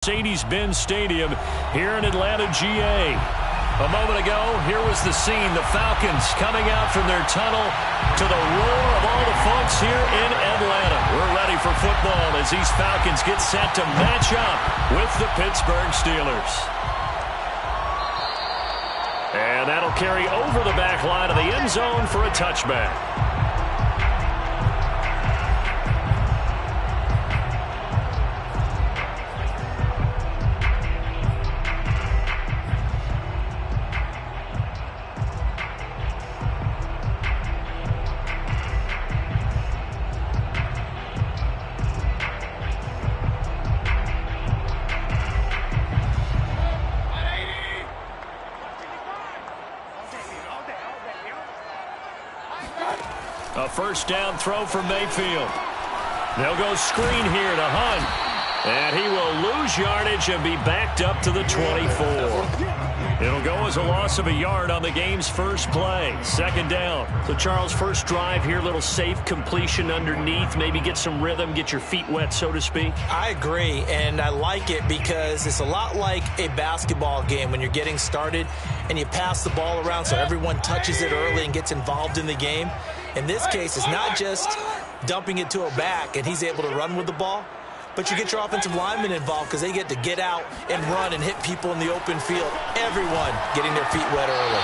Mercedes-Benz Stadium here in Atlanta, GA. A moment ago, here was the scene. The Falcons coming out from their tunnel to the roar of all the folks here in Atlanta. We're ready for football as these Falcons get set to match up with the Pittsburgh Steelers. And that'll carry over the back line of the end zone for a touchback. A first down throw for Mayfield. They'll go screen here to Hunt. And he will lose yardage and be backed up to the 24. It'll go as a loss of a yard on the game's first play. Second down. So, Charles, first drive here, little safe completion underneath. Maybe get some rhythm, get your feet wet, so to speak. I agree, and I like it because it's a lot like a basketball game when you're getting started and you pass the ball around so everyone touches it early and gets involved in the game. In this case, it's not just dumping it to a back and he's able to run with the ball, but you get your offensive linemen involved because they get to get out and run and hit people in the open field. Everyone getting their feet wet early.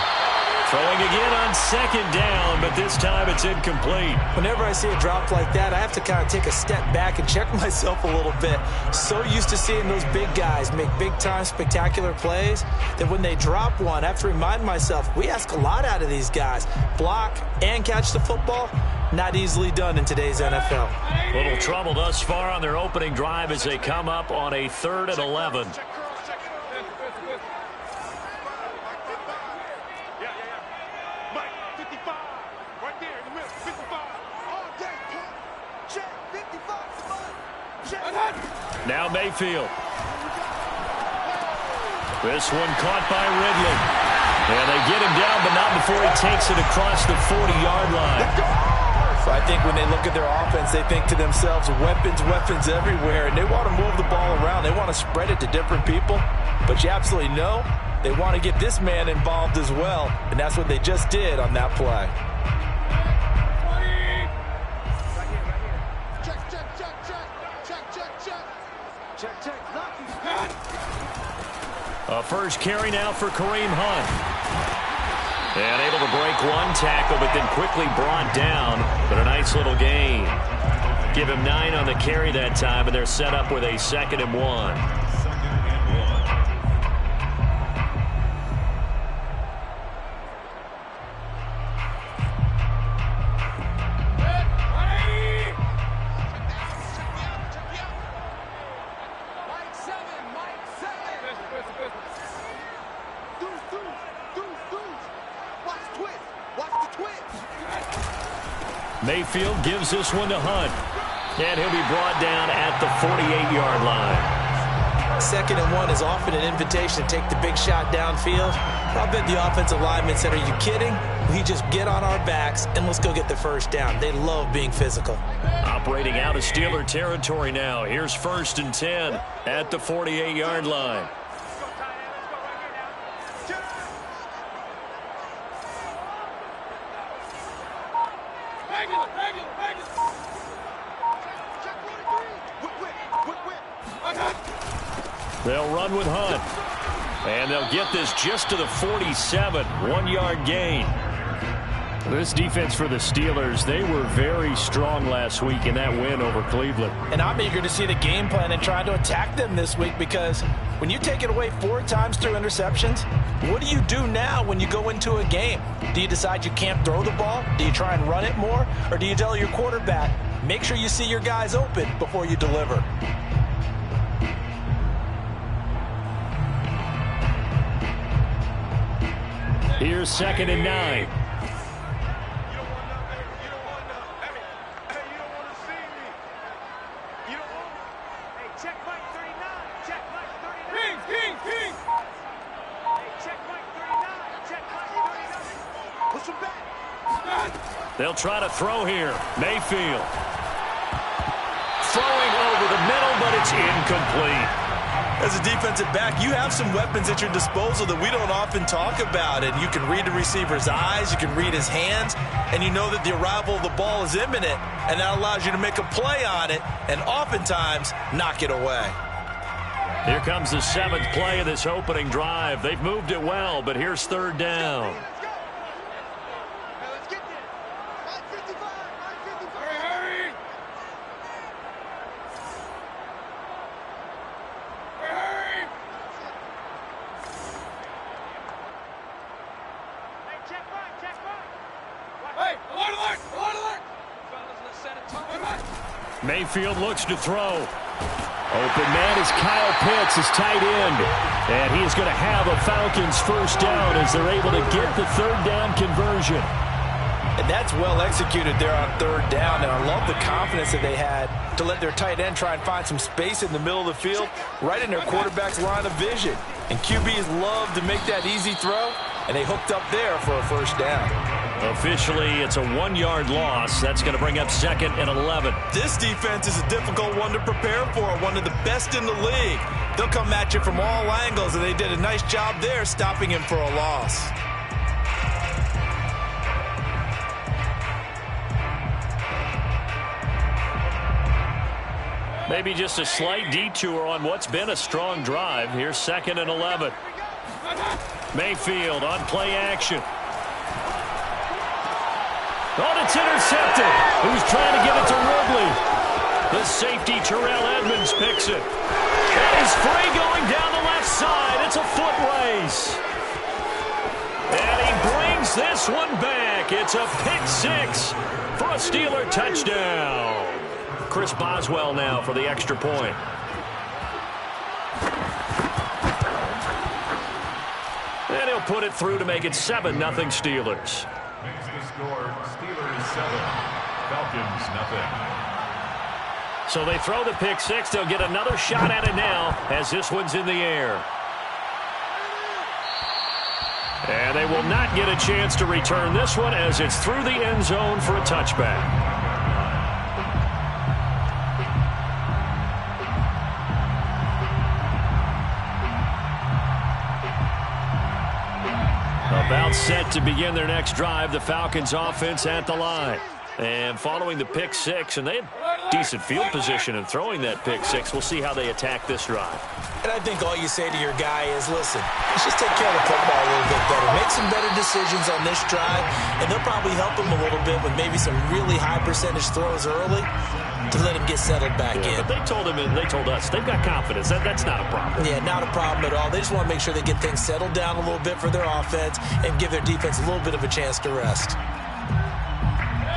Throwing again on second down, but this time it's incomplete. Whenever I see a drop like that, I have to kind of take a step back and check myself a little bit. So used to seeing those big guys make big-time spectacular plays that when they drop one, I have to remind myself, we ask a lot out of these guys. Block and catch the football, not easily done in today's NFL. Little trouble thus far on their opening drive as they come up on a 3rd and 11. Now Mayfield. This one caught by Ridley. And they get him down, but not before he takes it across the 40-yard line. So I think when they look at their offense, they think to themselves, weapons everywhere, and they want to move the ball around. They want to spread it to different people. But you absolutely know they want to get this man involved as well, and that's what they just did on that play. A first carry now for Kareem Hunt. And able to break one tackle, but then quickly brought down. But a nice little gain. Give him 9 on the carry that time, and they're set up with a 2nd and 1. Mayfield gives this one to Hunt. And he'll be brought down at the 48-yard line. 2nd and 1 is often an invitation to take the big shot downfield. I bet the offensive lineman said, are you kidding? We just get on our backs and let's go get the first down. They love being physical. Operating out of Steeler territory now. Here's 1st and 10 at the 48-yard line. They'll run with Hunt. And they'll get this just to the 47. 1-yard gain. This defense for the Steelers, they were very strong last week in that win over Cleveland. And I'm eager to see the game plan and try to attack them this week because when you take it away 4 times through interceptions, what do you do now when you go into a game? Do you decide you can't throw the ball? Do you try and run it more? Or do you tell your quarterback, make sure you see your guys open before you deliver? Here's 2nd and 9. They'll try to throw here. Mayfield. Throwing over the middle, but it's incomplete. As a defensive back, you have some weapons at your disposal that we don't often talk about. And you can read the receiver's eyes, you can read his hands, and you know that the arrival of the ball is imminent, and that allows you to make a play on it and oftentimes knock it away. Here comes the 7th play of this opening drive. They've moved it well, but here's 3rd down. Mayfield looks to throw. Open man is Kyle Pitts, his tight end. And he is going to have a Falcons first down as they're able to get the 3rd down conversion. And that's well executed there on 3rd down. And I love the confidence that they had to let their tight end try and find some space in the middle of the field, right in their quarterback's line of vision. And QBs love to make that easy throw, and they hooked up there for a first down. Officially, it's a 1-yard loss. That's going to bring up 2nd and 11. This defense is a difficult one to prepare for, one of the best in the league. They'll come at you from all angles, and they did a nice job there stopping him for a loss. Maybe just a slight detour on what's been a strong drive. Here's 2nd and 11. Mayfield on play action. Oh, it's intercepted. Who's trying to get it to Ridley? The safety, Terrell Edmonds, picks it. It is free going down the left side. It's a foot race. And he brings this one back. It's a pick-6 for a Steeler touchdown. Chris Boswell now for the extra point. And he'll put it through to make it 7-0 Steelers. Makes the score Steelers 7, Falcons nothing. So they throw the pick-6. They'll get another shot at it now as this one's in the air. And they will not get a chance to return this one as it's through the end zone for a touchback. About set to begin their next drive, the Falcons offense at the line. And following the pick-6, and they had decent field position in throwing that pick-6. We'll see how they attack this drive. And I think all you say to your guy is, listen, let's just take care of the football a little bit better. Make some better decisions on this drive, and they'll probably help him a little bit with maybe some really high percentage throws early to let him get settled back in. But they told him, and they told us, they've got confidence. That's not a problem. Yeah, not a problem at all. They just want to make sure they get things settled down a little bit for their offense and give their defense a little bit of a chance to rest.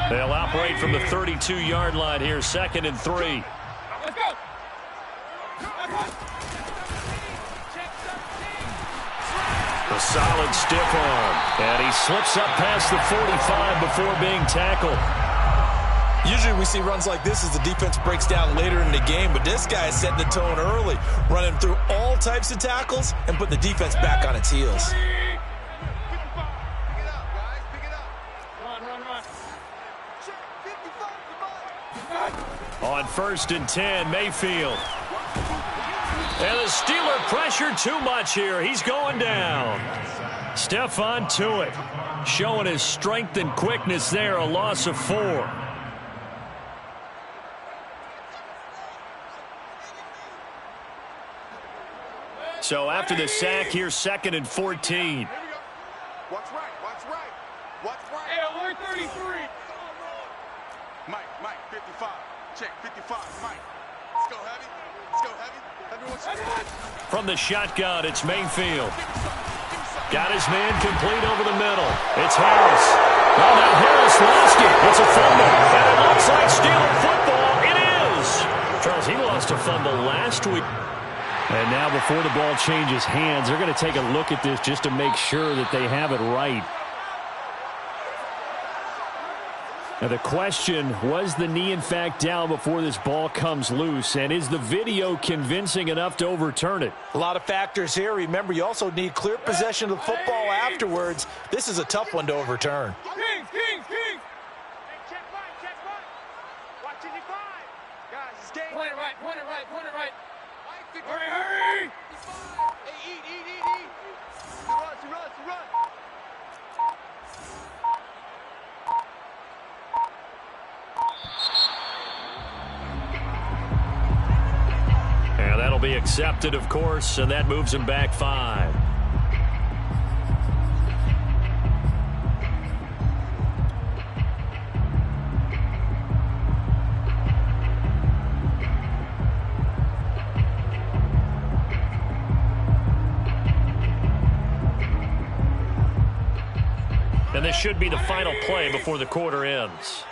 They'll operate from the 32-yard line here, 2nd and 3. Let's go. A solid stiff arm. And he slips up past the 45 before being tackled. Usually we see runs like this as the defense breaks down later in the game, but this guy is setting the tone early, running through all types of tackles and put the defense back on its heels. On 1st and 10, Mayfield. And the Steeler pressure too much here. He's going down. Stephon Tuitt showing his strength and quickness there, a loss of 4. So after the sack, here's 2nd and 14. Watch right. Hey, alert 33. Mike, 55. Check, 55, Mike. Let's go heavy. Everyone. From the shotgun, it's Mayfield. Got his man complete over the middle. It's Harris. Oh, now Harris lost it. It's a fumble. And it looks like Steeler football. It is. Charles, he lost a fumble last week. And now before the ball changes hands, they're going to take a look at this just to make sure that they have it right. Now the question, was the knee in fact down before this ball comes loose? And is the video convincing enough to overturn it? A lot of factors here. Remember, you also need clear possession of the football afterwards. This is a tough one to overturn. Kings. Hey, check right. Watch 55. Guys, it's game. Point it right. Hurry. accepted, of course, and that moves him back 5. And this should be the final play before the quarter ends.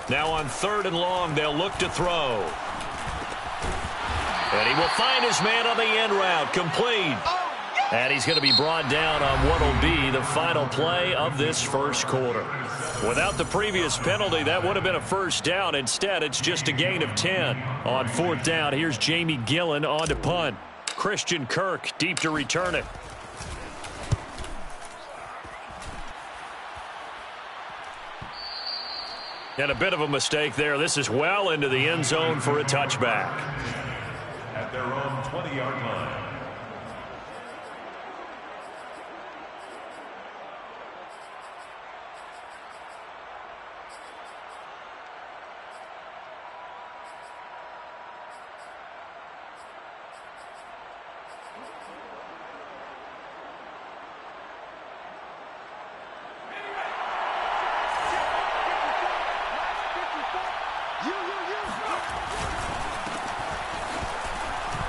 Now on 3rd and long, they'll look to throw. And he will find his man on the end route, complete. And he's going to be brought down on what will be the final play of this first quarter. Without the previous penalty, that would have been a first down. Instead, it's just a gain of 10. On 4th down, here's Jamie Gillen on to punt. Christian Kirk deep to return it. And a bit of a mistake there. This is well into the end zone for a touchback. At their own 20-yard line.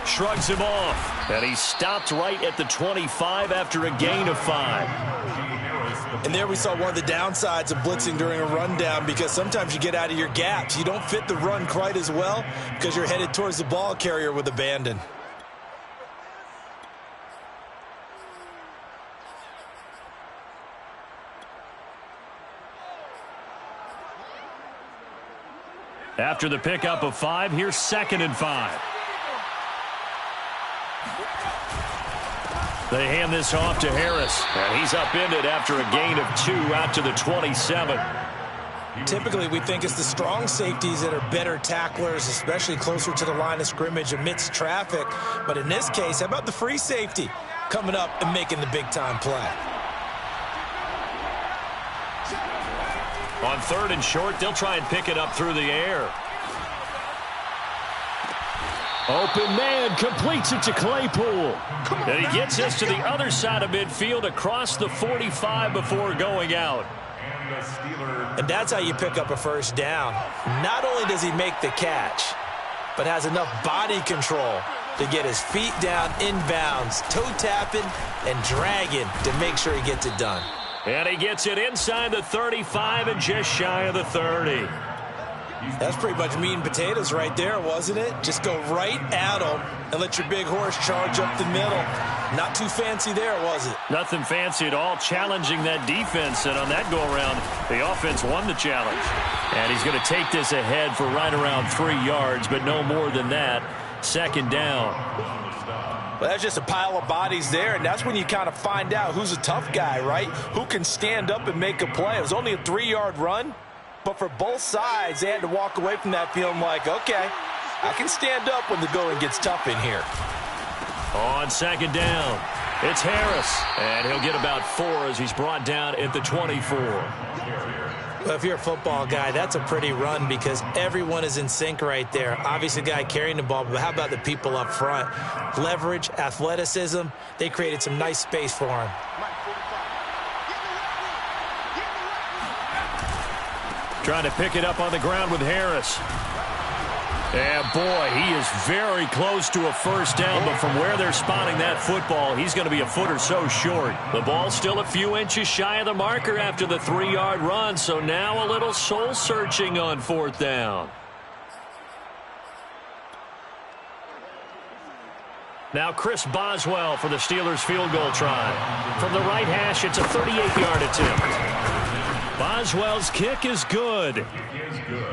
Shrugs him off, and he's stopped right at the 25 after a gain of 5. And there we saw one of the downsides of blitzing during a rundown, because sometimes you get out of your gaps. You don't fit the run quite as well because you're headed towards the ball carrier with abandon. After the pickup of 5, here's 2nd and 5. They hand this off to Harris, and he's upended after a gain of 2 out to the 27. Typically, we think it's the strong safeties that are better tacklers, especially closer to the line of scrimmage amidst traffic. But in this case, how about the free safety coming up and making the big-time play? On 3rd and short, they'll try and pick it up through the air. Open man completes it to Claypool. And he gets this to the other side of midfield across the 45 before going out. And that's how you pick up a first down. Not only does he make the catch, but has enough body control to get his feet down inbounds, toe tapping and dragging to make sure he gets it done. And he gets it inside the 35 and just shy of the 30. That's pretty much meat and potatoes right there, wasn't it? Just go right at him and let your big horse charge up the middle. Not too fancy there, was it? Nothing fancy at all, challenging that defense. And on that go-around, the offense won the challenge. And he's going to take this ahead for right around 3 yards, but no more than that. 2nd down. Well, that's just a pile of bodies there, and that's when you kind of find out who's a tough guy, right? Who can stand up and make a play. It was only a 3-yard run. But for both sides, they had to walk away from that feeling like, okay, I can stand up when the going gets tough in here. On 2nd down, it's Harris. And he'll get about 4 as he's brought down at the 24. Well, if you're a football guy, that's a pretty run because everyone is in sync right there. Obviously, the guy carrying the ball, but how about the people up front? Leverage, athleticism, they created some nice space for him. Trying to pick it up on the ground with Harris. And boy, he is very close to a first down, but from where they're spotting that football, he's going to be a foot or so short. The ball's still a few inches shy of the marker after the 3-yard run, so now a little soul-searching on 4th down. Now Chris Boswell for the Steelers field goal try. From the right hash, it's a 38-yard attempt. Boswell's kick is good.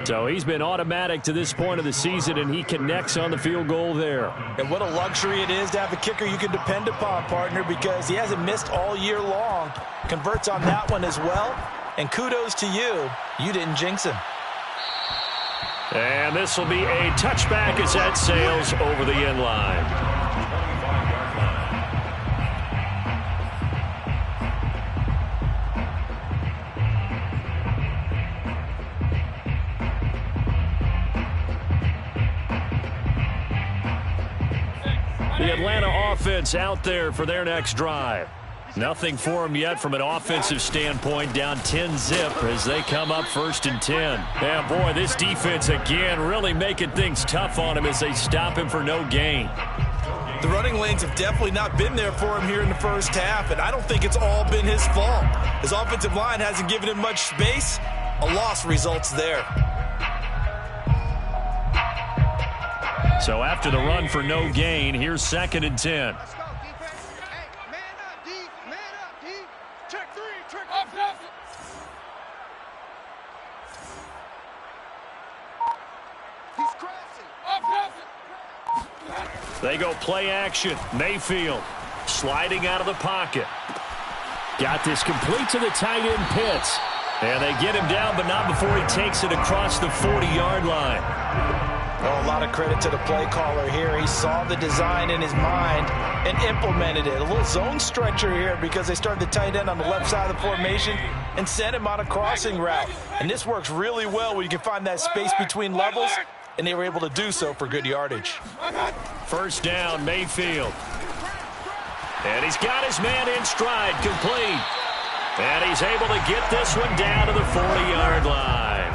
So he's been automatic to this point of the season, and he connects on the field goal there. And what a luxury it is to have a kicker you can depend upon, partner, because he hasn't missed all year long. Converts on that one as well. And kudos to you. You didn't jinx him. And this will be a touchback as that sails over the end line. Atlanta offense out there for their next drive. Nothing for them yet from an offensive standpoint, down 10-zip as they come up 1st and 10. Yeah, boy, this defense again really making things tough on him as they stop him for no gain. The running lanes have definitely not been there for him here in the first half, and I don't think it's all been his fault. His offensive line hasn't given him much space. A loss results there. So after the run for no gain, here's 2nd and 10. Let's go, defense. Hey, man up, D. Man up, D. Check 3. Check up. He's crashing. They go play action. Mayfield sliding out of the pocket. Got this complete to the tight end Pitts. And they get him down, but not before he takes it across the 40-yard line. Oh, a lot of credit to the play caller here. He saw the design in his mind and implemented it. A little zone stretcher here because they started the tight end on the left side of the formation and sent him on a crossing route. And this works really well when you can find that space between levels, and they were able to do so for good yardage. 1st down, Mayfield. And he's got his man in stride, complete. And he's able to get this one down to the 40-yard line.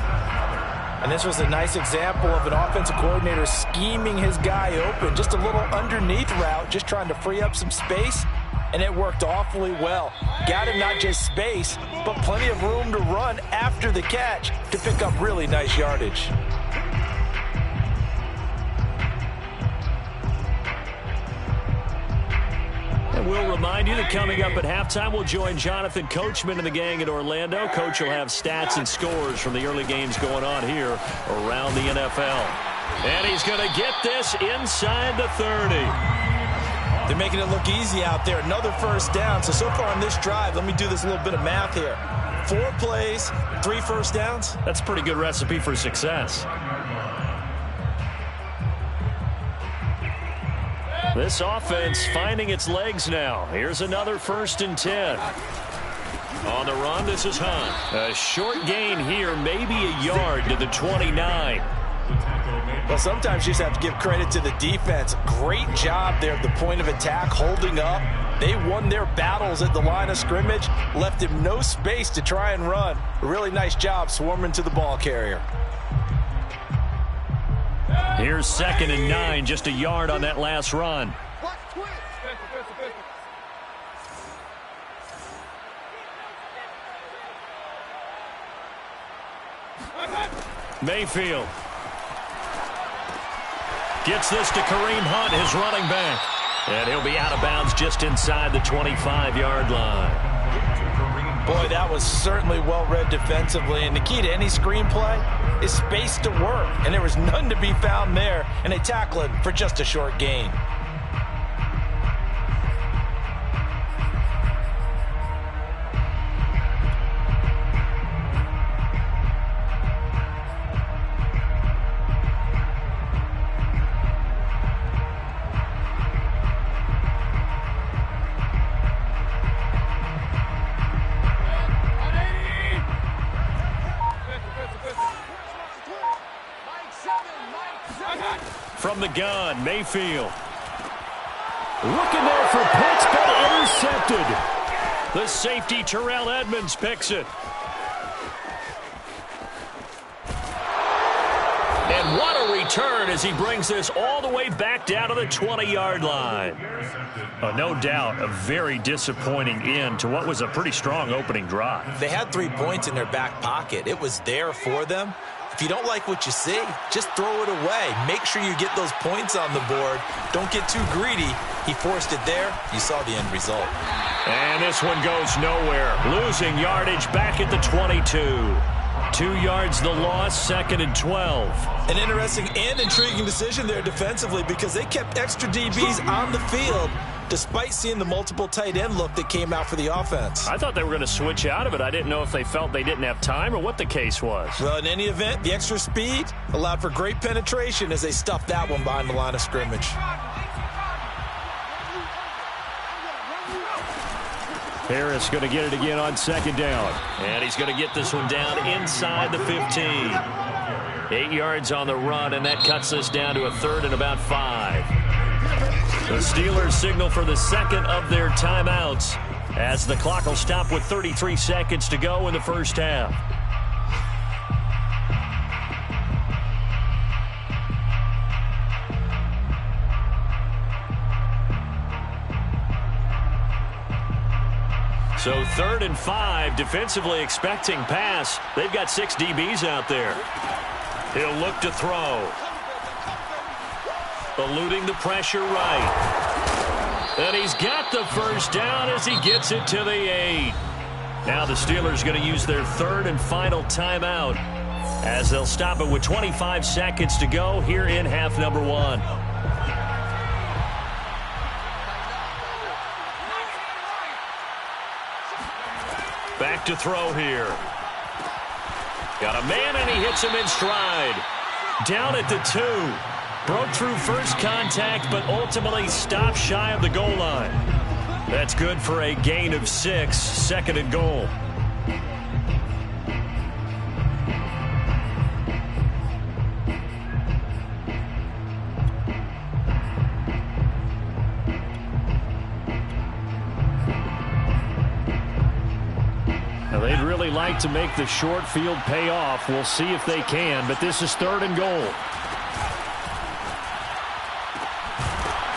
And this was a nice example of an offensive coordinator scheming his guy open. Just a little underneath route, just trying to free up some space. And it worked awfully well. Got him not just space, but plenty of room to run after the catch to pick up really nice yardage. And we'll remind you that coming up at halftime, we'll join Jonathan Coachman and the gang in Orlando. Coach will have stats and scores from the early games going on here around the NFL. And he's going to get this inside the 30. They're making it look easy out there. Another 1st down. So far on this drive, let me do this little bit of math here. 4 plays, 3 1st downs. That's a pretty good recipe for success. This offense finding its legs now. Here's another 1st and 10. On the run, this is Hunt. A short gain here, maybe a yard to the 29. Well, sometimes you just have to give credit to the defense. Great job there at the point of attack, holding up. They won their battles at the line of scrimmage, left him no space to try and run. A really nice job swarming to the ball carrier. Here's 2nd and 9, just a yard on that last run. Mayfield gets this to Kareem Hunt, his running back. And he'll be out of bounds just inside the 25-yard line. Boy, that was certainly well-read defensively. And the key to any screenplay is space to work. And there was none to be found there. And they tackle him for just a short gain. From the gun, Mayfield. Looking there for Pitts, but intercepted. The safety, Terrell Edmonds, picks it. And what a return as he brings this all the way back down to the 20-yard line. No doubt a very disappointing end to what was a pretty strong opening drive. They had 3 points in their back pocket. It was there for them. If you don't like what you see, just throw it away. Make sure you get those points on the board. Don't get too greedy. He forced it there. You saw the end result. And this one goes nowhere. Losing yardage back at the 22. 2 yards the loss, 2nd and 12. An interesting and intriguing decision there defensively because they kept extra DBs on the field despite seeing the multiple tight end look that came out for the offense. I thought they were going to switch out of it. I didn't know if they felt they didn't have time or what the case was. Well, in any event, the extra speed allowed for great penetration as they stuffed that one behind the line of scrimmage. Harris going to get it again on 2nd down. And he's going to get this one down inside the 15. 8 yards on the run, and that cuts us down to a 3rd and about 5. The Steelers signal for the second of their timeouts as the clock will stop with 33 seconds to go in the first half. So 3rd and 5, defensively expecting pass. They've got 6 DBs out there. He'll look to throw. Eluding the pressure right. And he's got the first down as he gets it to the 8. Now the Steelers going to use their 3rd and final timeout as they'll stop it with 25 seconds to go here in half number 1. Back to throw here. Got a man, and he hits him in stride. Down at the 2. Broke through first contact, but ultimately stopped shy of the goal line. That's good for a gain of 6, 2nd and goal. They'd really like to make the short field pay off. We'll see if they can, but this is 3rd and goal.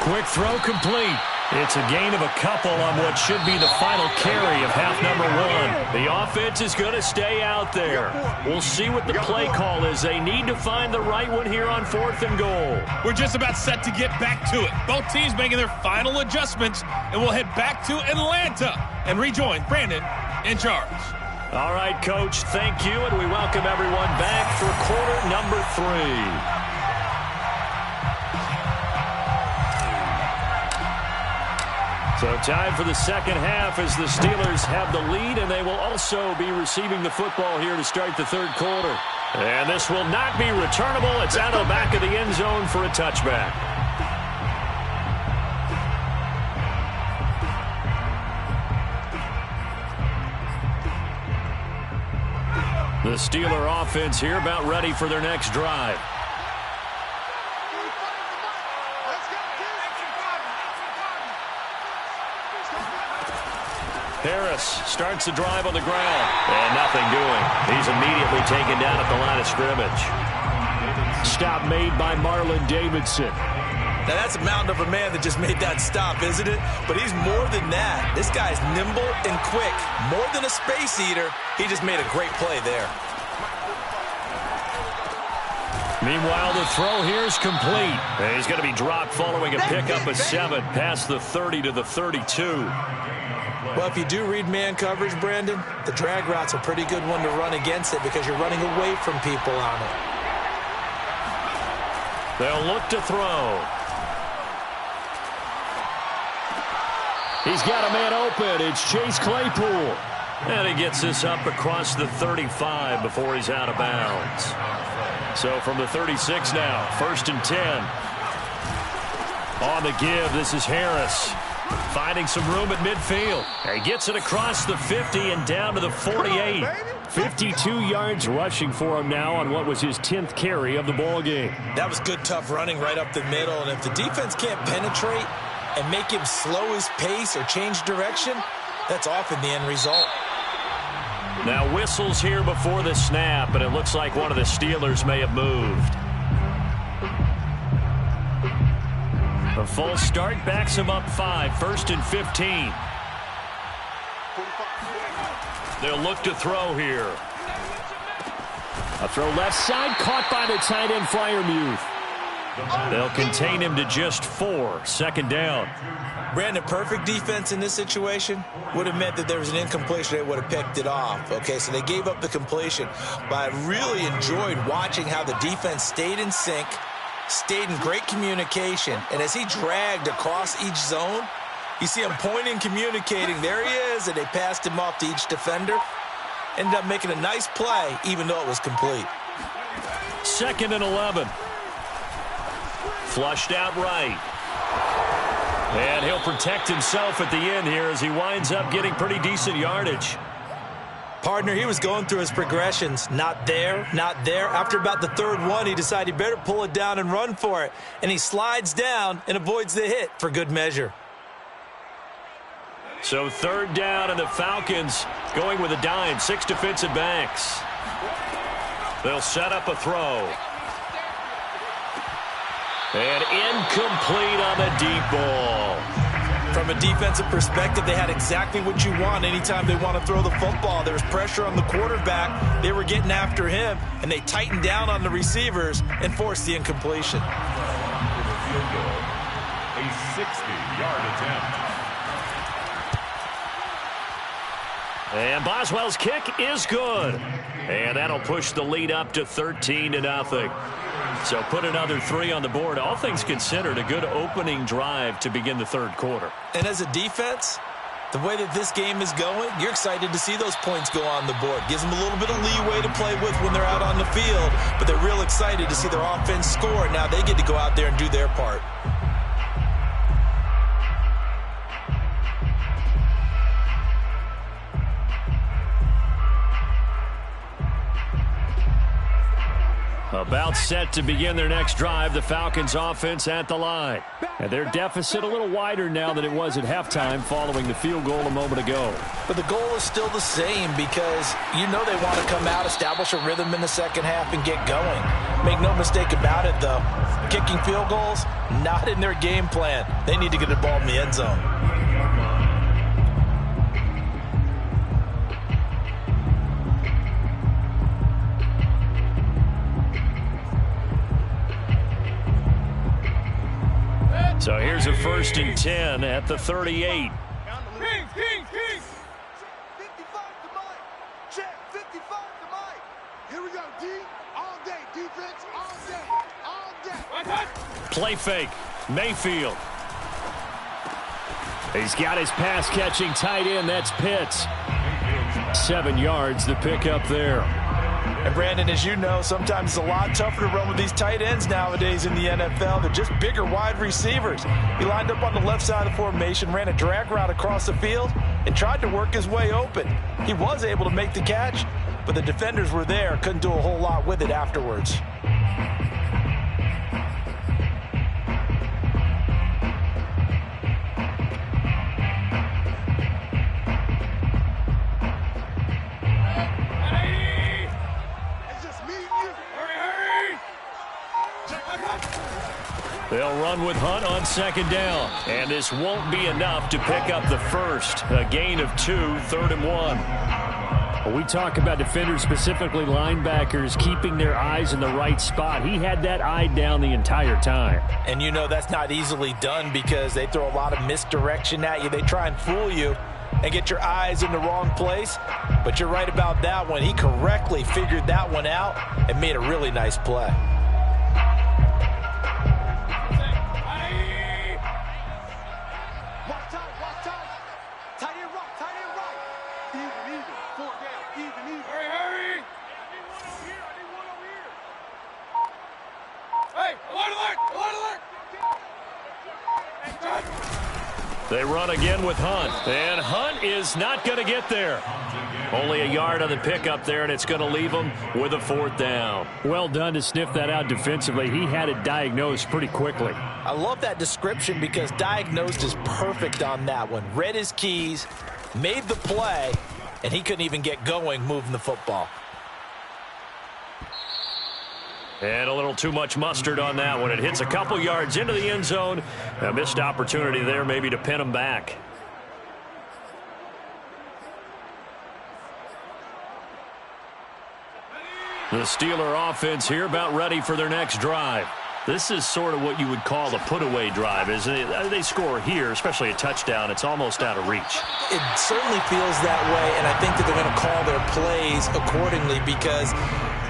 Quick throw complete. It's a gain of a couple on what should be the final carry of half number 1. The offense is going to stay out there. We'll see what the play call is. They need to find the right one here on 4th and goal. We're just about set to get back to it. Both teams making their final adjustments, and we'll head back to Atlanta and rejoin Brandon in charge. All right, Coach, thank you, and we welcome everyone back for quarter number 3. So time for the second half as the Steelers have the lead, and they will also be receiving the football here to start the 3rd quarter. And this will not be returnable. It's out of the back of the end zone for a touchback. The Steeler offense here about ready for their next drive. Harris starts the drive on the ground. And nothing doing. He's immediately taken down at the line of scrimmage. Stop made by Marlon Davidson. Now that's a mountain of a man that just made that stop, isn't it? But he's more than that. This guy's nimble and quick. More than a space eater. He just made a great play there. Meanwhile, the throw here is complete. And he's going to be dropped following a pickup of 7 past the 30 to the 32. Well, if you do read man coverage, Brandon, the drag route's a pretty good one to run against it because you're running away from people on it. They'll look to throw. He's got a man open. It's Chase Claypool. And he gets this up across the 35 before he's out of bounds. So from the 36 now, 1st and 10. On the give, this is Harris. Finding some room at midfield. He gets it across the 50 and down to the 48. 52 yards rushing for him now on what was his 10th carry of the ball game. That was good, tough running right up the middle. And if the defense can't penetrate and make him slow his pace or change direction, that's often the end result. Now whistles here before the snap, and it looks like one of the Steelers may have moved. A false start backs him up 5, 1st and 15. They'll look to throw here. A throw left side, caught by the tight end Freiermuth. They'll contain him to just 4, 2nd down. Brandon, perfect defense in this situation would have meant that there was an incompletion. They would have picked it off. Okay, so they gave up the completion. But I really enjoyed watching how the defense stayed in sync, stayed in great communication. And as he dragged across each zone, you see him pointing, communicating. There he is, and they passed him off to each defender. Ended up making a nice play, even though it was complete. 2nd and 11. Flushed out right. And he'll protect himself at the end here as he winds up getting pretty decent yardage. Partner, he was going through his progressions. Not there, not there. After about the third one, he decided he better pull it down and run for it. And he slides down and avoids the hit for good measure. So third down, and the Falcons going with a dime. 6 defensive backs. They'll set up a throw. And incomplete on the deep ball. From a defensive perspective, they had exactly what you want anytime they want to throw the football. There was pressure on the quarterback. They were getting after him, and they tightened down on the receivers and forced the incompletion. Field goal, a 60-yard attempt. And Boswell's kick is good. And that'll push the lead up to 13-0. So put another 3 on the board. All things considered, a good opening drive to begin the third quarter. And as a defense, the way that this game is going, you're excited to see those points go on the board. Gives them a little bit of leeway to play with when they're out on the field, but they're real excited to see their offense score. Now they get to go out there and do their part. About set to begin their next drive, the Falcons offense at the line. And their deficit a little wider now than it was at halftime following the field goal a moment ago. But the goal is still the same because you know they want to come out, establish a rhythm in the second half, and get going. Make no mistake about it, though. Kicking field goals, not in their game plan. They need to get the ball in the end zone. So here's a 1st and 10 at the 38. King. 55 to Mike. Check, 55 to Mike. Here we go, D. All day, defense, all day, all day. Play fake, Mayfield. He's got his pass-catching tight end. That's Pitts. 7 yards, the pickup there. And Brandon, as you know, sometimes it's a lot tougher to run with these tight ends nowadays in the NFL. They're just bigger wide receivers. He lined up on the left side of the formation, ran a drag route across the field, and tried to work his way open. He was able to make the catch, but the defenders were there, couldn't do a whole lot with it afterwards. They'll run with Hunt on 2nd down. And this won't be enough to pick up the first. A gain of 2, 3rd and 1. When we talk about defenders, specifically linebackers, keeping their eyes in the right spot. He had that eye down the entire time. And you know that's not easily done because they throw a lot of misdirection at you. They try and fool you and get your eyes in the wrong place. But you're right about that one. He correctly figured that one out and made a really nice play. They run again with Hunt. And Hunt is not going to get there. Only a yard on the pickup there, and it's going to leave him with a 4th down. Well done to sniff that out defensively. He had it diagnosed pretty quickly. I love that description because diagnosed is perfect on that one. Read his keys, made the play, and he couldn't even get going moving the football. And a little too much mustard on that one. It hits a couple yards into the end zone. A missed opportunity there maybe to pin him back. The Steeler offense here about ready for their next drive. This is sort of what you would call a put-away drive, isn't it? They score here, especially a touchdown. It's almost out of reach. It certainly feels that way, and I think that they're going to call their plays accordingly because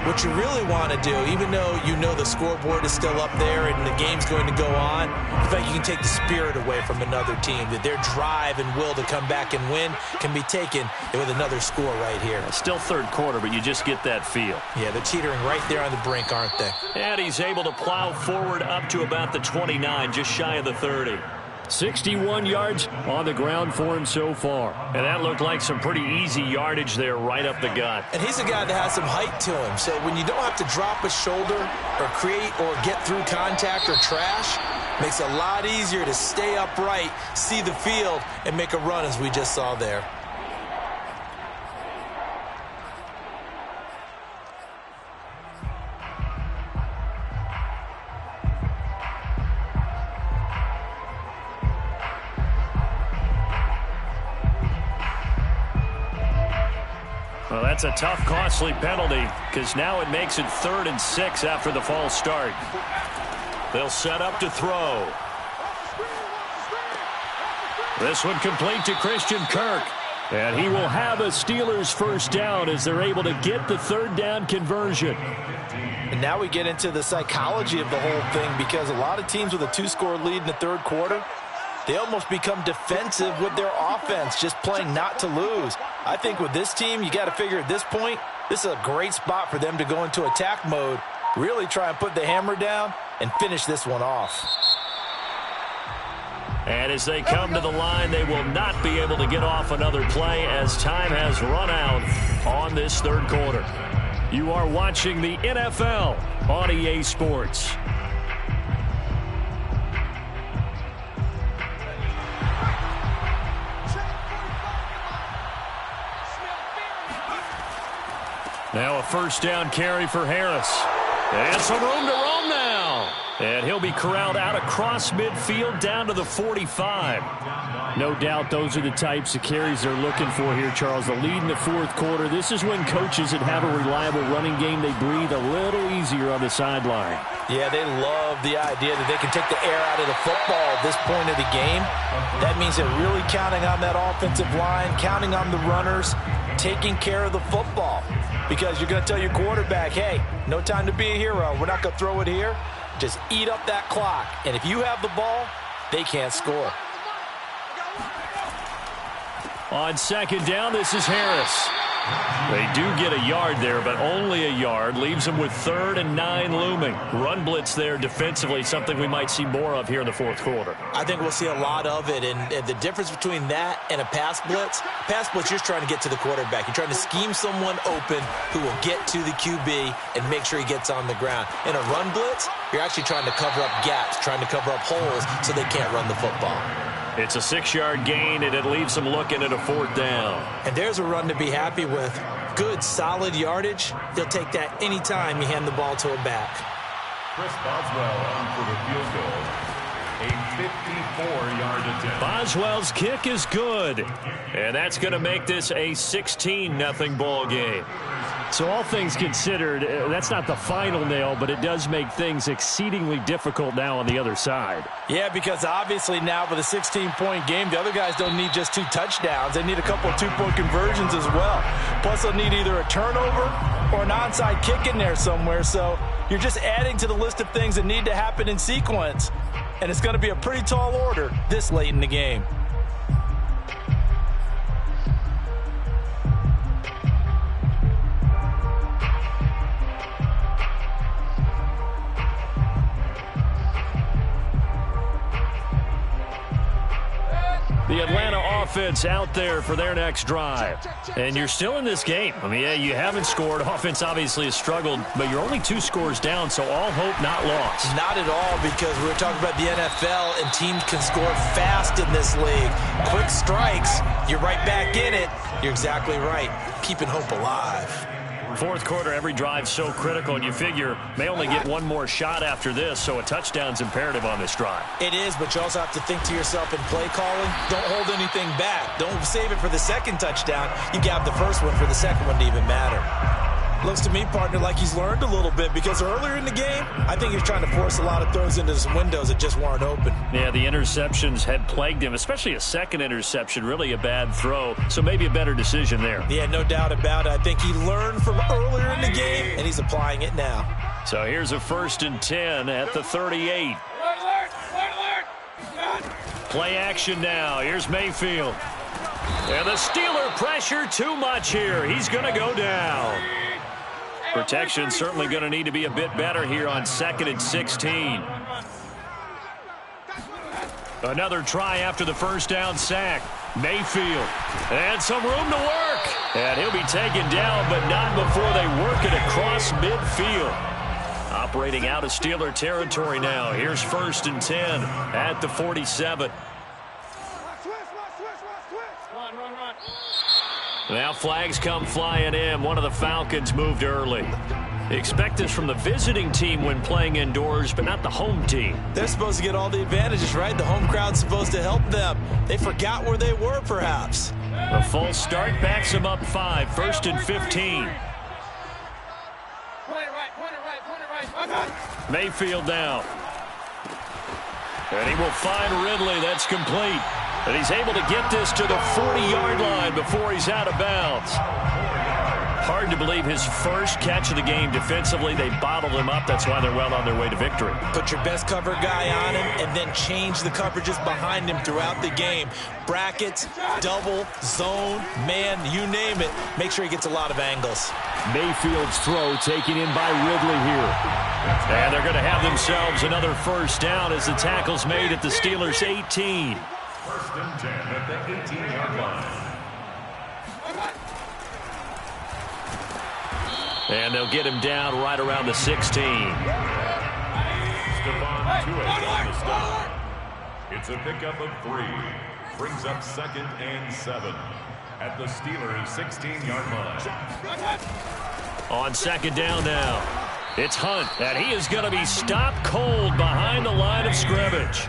what you really want to do, even though you know the scoreboard is still up there and the game's going to go on, in fact, you can take the spirit away from another team, that their drive and will to come back and win can be taken with another score right here. Still third quarter, but you just get that feel. Yeah, they're teetering right there on the brink, aren't they? And he's able to plow forward up to about the 29, just shy of the 30. 61 yards on the ground for him so far. And that looked like some pretty easy yardage there right up the gut. And he's a guy that has some height to him. So when you don't have to drop a shoulder or create or get through contact or trash, makes it a lot easier to stay upright, see the field, and make a run as we just saw there. Well, that's a tough, costly penalty because now it makes it 3rd and 6 after the false start. They'll set up to throw. This one complete to Christian Kirk. And he will have a Steelers first down as they're able to get the 3rd down conversion. And now we get into the psychology of the whole thing because a lot of teams with a 2-score lead in the 3rd quarter, they almost become defensive with their offense, just playing not to lose. I think with this team, you got to figure at this point, this is a great spot for them to go into attack mode, really try and put the hammer down and finish this one off. And as they come to the line, they will not be able to get off another play as time has run out on this 3rd quarter. You are watching the NFL on EA Sports. Now a first down carry for Harris. And some room to roam now. And he'll be corralled out across midfield down to the 45. No doubt those are the types of carries they're looking for here, Charles. The lead in the 4th quarter. This is when coaches that have a reliable running game, they breathe a little easier on the sideline. Yeah, they love the idea that they can take the air out of the football at this point of the game. That means they're really counting on that offensive line, counting on the runners, taking care of the football. Because you're going to tell your quarterback, hey, no time to be a hero. We're not going to throw it here. Just eat up that clock. And if you have the ball, they can't score. On 2nd down, this is Harris. They do get a yard there, but only a yard. Leaves them with 3rd and 9 looming. Run blitz there defensively, something we might see more of here in the 4th quarter. I think we'll see a lot of it. And the difference between that and a pass blitz, you're trying to get to the quarterback. You're trying to scheme someone open who will get to the QB and make sure he gets on the ground. In a run blitz, you're actually trying to cover up gaps, trying to cover up holes so they can't run the football. It's a 6-yard gain, and it leaves them looking at a 4th down. And there's a run to be happy with. Good, solid yardage. They'll take that anytime you hand the ball to a back. Chris Boswell on for the field goal. A 54-yard attempt. Boswell's kick is good. And that's going to make this a 16-0 ball game. So all things considered, that's not the final nail, but it does make things exceedingly difficult now on the other side. Yeah, because obviously now with a 16-point game, the other guys don't need just 2 touchdowns. They need a couple of 2-point conversions as well. Plus, they'll need either a turnover or an onside kick in there somewhere. So you're just adding to the list of things that need to happen in sequence. And it's going to be a pretty tall order this late in the game. The Atlanta offense out there for their next drive. And you're still in this game. I mean, yeah, you haven't scored. Offense obviously has struggled, but you're only 2 scores down, so all hope not lost. Not at all, because we were talking about the NFL, and teams can score fast in this league. Quick strikes, you're right back in it. You're exactly right. Keeping hope alive. 4th quarter, every drive so critical, and you figure may only get one more shot after this, so a touchdown's imperative on this drive. It is, but you also have to think to yourself in play calling, don't hold anything back. Don't save it for the 2nd touchdown. You got the first one for the 2nd one to even matter. Looks to me, partner, like he's learned a little bit, because earlier in the game, I think he was trying to force a lot of throws into some windows that just weren't open. Yeah, the interceptions had plagued him, especially a 2nd interception, really a bad throw, so maybe a better decision there. Yeah, no doubt about it. I think he learned from earlier in the game, and he's applying it now. So here's a 1st and 10 at the 38. Play action now. Here's Mayfield. And the Steeler pressure too much here. He's going to go down. Protection certainly going to need to be a bit better here on 2nd and 16. Another try after the first down sack. Mayfield. And some room to work. And he'll be taken down, but not before they work it across midfield. Operating out of Steeler territory now. Here's 1st and 10 at the 47. Now flags come flying in. One of the Falcons moved early. Expect this from the visiting team when playing indoors, but not the home team. They're supposed to get all the advantages, right? The home crowd's supposed to help them. They forgot where they were, perhaps. A false start backs them up 5. 1st and 15. Mayfield now. And he will find Ridley. That's complete. And he's able to get this to the 40-yard line before he's out of bounds. Hard to believe his first catch of the game defensively. They bottled him up. That's why they're well on their way to victory. Put your best cover guy on him and then change the coverages behind him throughout the game. Brackets, double, zone, man, you name it. Make sure he gets a lot of angles. Mayfield's throw taken in by Ridley here. And they're going to have themselves another first down as the tackle's made at the Steelers' 18. 1st and 10 at the 18-yard line. And they'll get him down right around the 16. It's a pickup of 3. Brings up 2nd and 7 at the Steelers' 16-yard line. On 2nd down now, it's Hunt, and he is going to be stopped cold behind the line of scrimmage.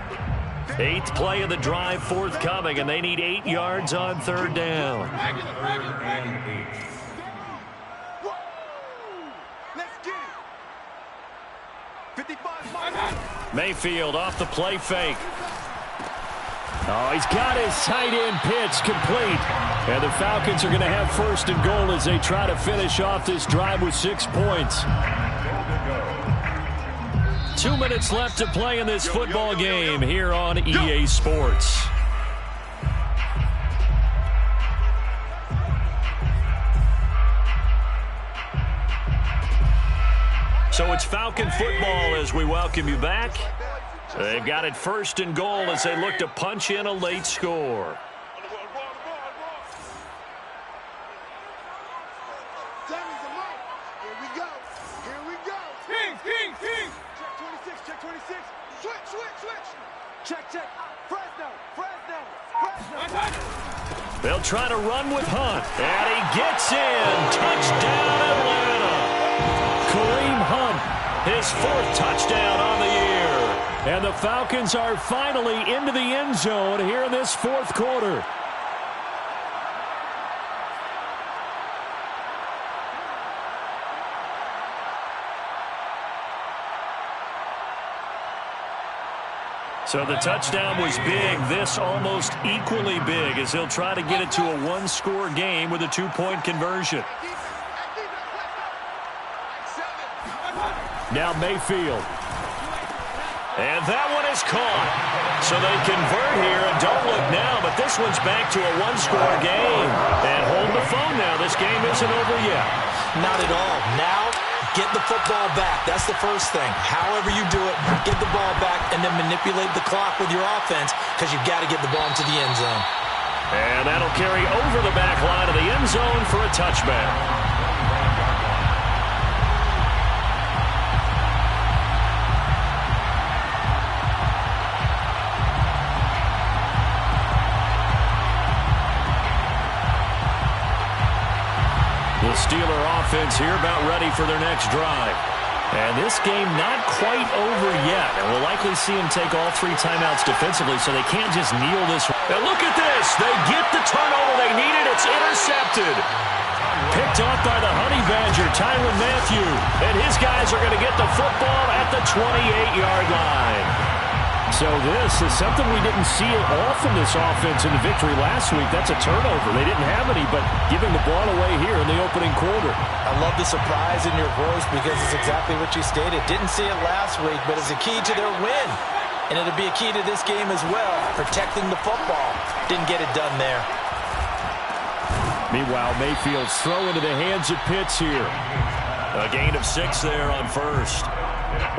8th play of the drive forthcoming, and they need 8 yards on 3rd down. 3rd and 8. Mayfield off the play fake. Oh, he's got his tight end pitch complete. And the Falcons are going to have 1st and goal as they try to finish off this drive with 6 points. 2 minutes left to play in this football game here on EA Sports. So it's Falcon football as we welcome you back. They've got it 1st and goal as they look to punch in a late score. Here we go. Here we go. King. Check 26. Switch. Check. Fresno. They'll try to run with Hunt. And he gets in. Touchdown, Atlanta. Kareem Hunt, his 4th touchdown on the year. And the Falcons are finally into the end zone here in this 4th quarter. So the touchdown was big. This almost equally big as he'll try to get it to a 1-score game with a 2-point conversion. Now Mayfield. And that one is caught. So they convert here, and don't look now, but this one's back to a 1-score game. And hold the phone now. This game isn't over yet. Not at all. Now, get the football back. That's the first thing. However you do it, get the ball back and then manipulate the clock with your offense because you've got to get the ball into the end zone. And that'll carry over the back line of the end zone for a touchback. The Steeler offense here about ready for their next drive. And this game not quite over yet. And we'll likely see them take all 3 timeouts defensively, so they can't just kneel this. And look at this. They get the turnover they needed. It's intercepted. Picked off by the Honey Badger, Tyrann Mathieu. And his guys are going to get the football at the 28-yard line. So this is something we didn't see at all from this offense in the victory last week. That's a turnover. They didn't have any, but giving the ball away here in the opening quarter. I love the surprise in your voice because it's exactly what you stated. Didn't see it last week, but it's a key to their win. And it'll be a key to this game as well, protecting the football. Didn't get it done there. Meanwhile, Mayfield's throw into the hands of Pitts here. A gain of 6 there on 1st.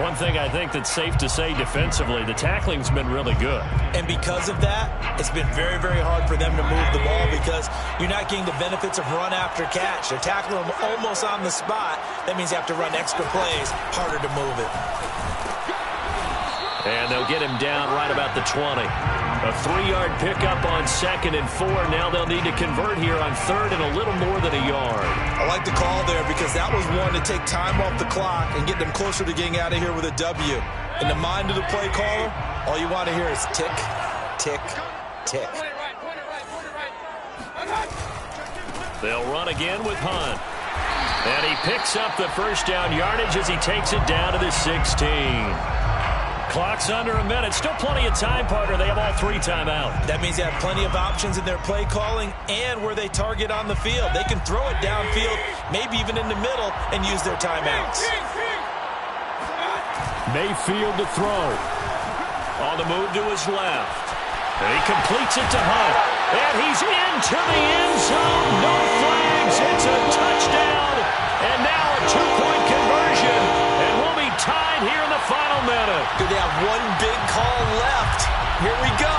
One thing I think that's safe to say defensively, the tackling's been really good. And because of that, it's been very, very hard for them to move the ball because you're not getting the benefits of run after catch. They're tackling them almost on the spot. That means you have to run extra plays, harder to move it. And they'll get him down right about the 20. A 3-yard pickup on 2nd and 4. Now they'll need to convert here on 3rd and a little more than a yard. I like the call there because that was one to take time off the clock and get them closer to getting out of here with a W. In the mind of the play caller, all you want to hear is tick, tick, tick. They'll run again with Hunt. And he picks up the first down yardage as he takes it down to the 16. Clock's under a minute. Still plenty of time, partner. They have all 3 timeouts. That means they have plenty of options in their play calling and where they target on the field. They can throw it downfield, maybe even in the middle, and use their timeouts. Mayfield to throw. On the move to his left. And he completes it to Hunt. And he's into the end zone. No flags. It's a touchdown. And now a 2-point conversion. And we'll be tied here in the final minute. They have one big call left. Here we go.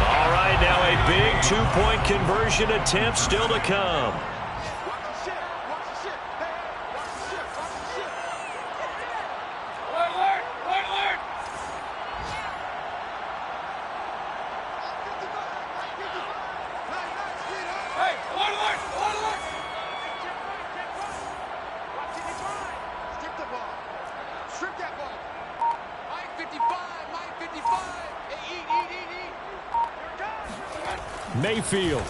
All right, now a big 2-point conversion attempt still to come. Mayfield.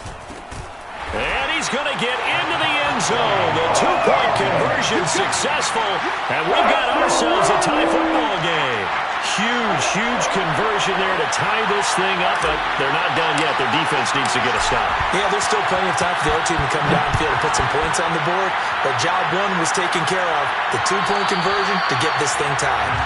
And he's going to get into the end zone. The 2-point conversion successful. And we've got ourselves a tie football game. Huge conversion there to tie this thing up, but they're not done yet. Their defense needs to get a stop. Yeah, there's still plenty of time for the other team to come downfield and put some points on the board, but job 1 was taken care of. The 2-point conversion to get this thing tied.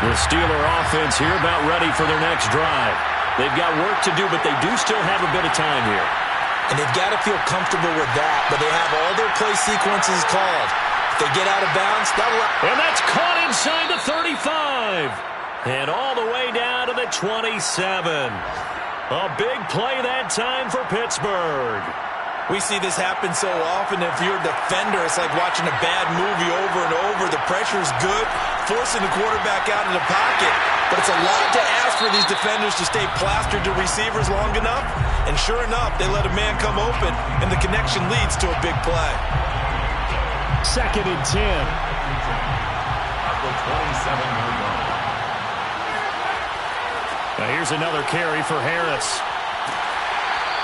The Steeler offense here about ready for their next drive. They've got work to do, but they do still have a bit of time here. And they've got to feel comfortable with that, but they have all their play sequences called. If they get out of bounds, and that's caught inside the 35. And all the way down to the 27. A big play that time for Pittsburgh. We see this happen so often. If you're a defender, it's like watching a bad movie over and over. The pressure's good, forcing the quarterback out of the pocket. But it's a lot to ask for these defenders to stay plastered to receivers long enough. And sure enough, they let a man come open, and the connection leads to a big play. 2nd and 10. At the 27-yard line. Now here's another carry for Harris.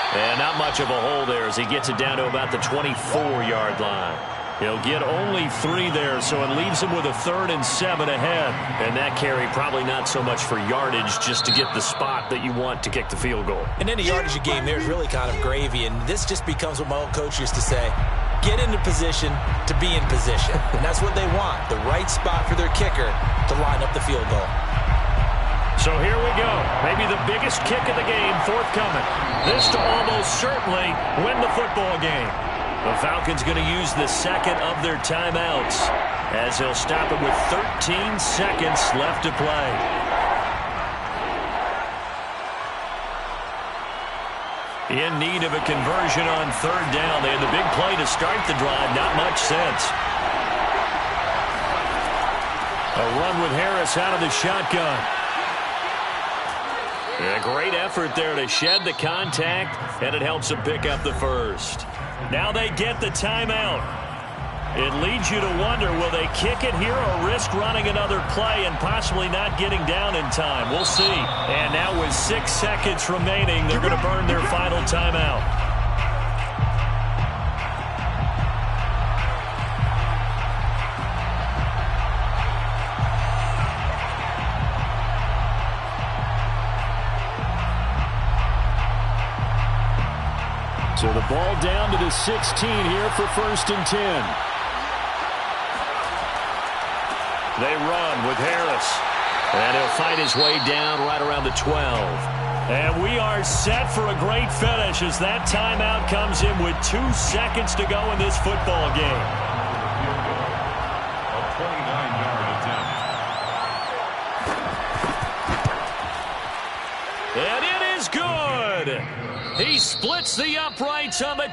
And not much of a hole there as he gets it down to about the 24-yard line. He'll get only 3 there, so it leaves him with a 3rd and 7 ahead. And that carry probably not so much for yardage, just to get the spot that you want to kick the field goal. And any yardage you gain there is really kind of gravy, and this just becomes what my old coach used to say. Get into position to be in position. And that's what they want, the right spot for their kicker to line up the field goal. So here we go. Maybe the biggest kick of the game forthcoming. This to almost certainly win the football game. The Falcons going to use the 2nd of their timeouts as he'll stop it with 13 seconds left to play. In need of a conversion on 3rd down. They had the big play to start the drive. Not much sense. A run with Harris out of the shotgun. A great effort there to shed the contact, and it helps them pick up the first. Now they get the timeout. It leads you to wonder, will they kick it here or risk running another play and possibly not getting down in time? We'll see. And now with 6 seconds remaining, they're going to burn their final timeout. So the ball down to the 16 here for 1st and 10. They run with Harris. And he'll fight his way down right around the 12. And we are set for a great finish as that timeout comes in with 2 seconds to go in this football game. A 29-yard attempt. And it is good. He splits the uprights on the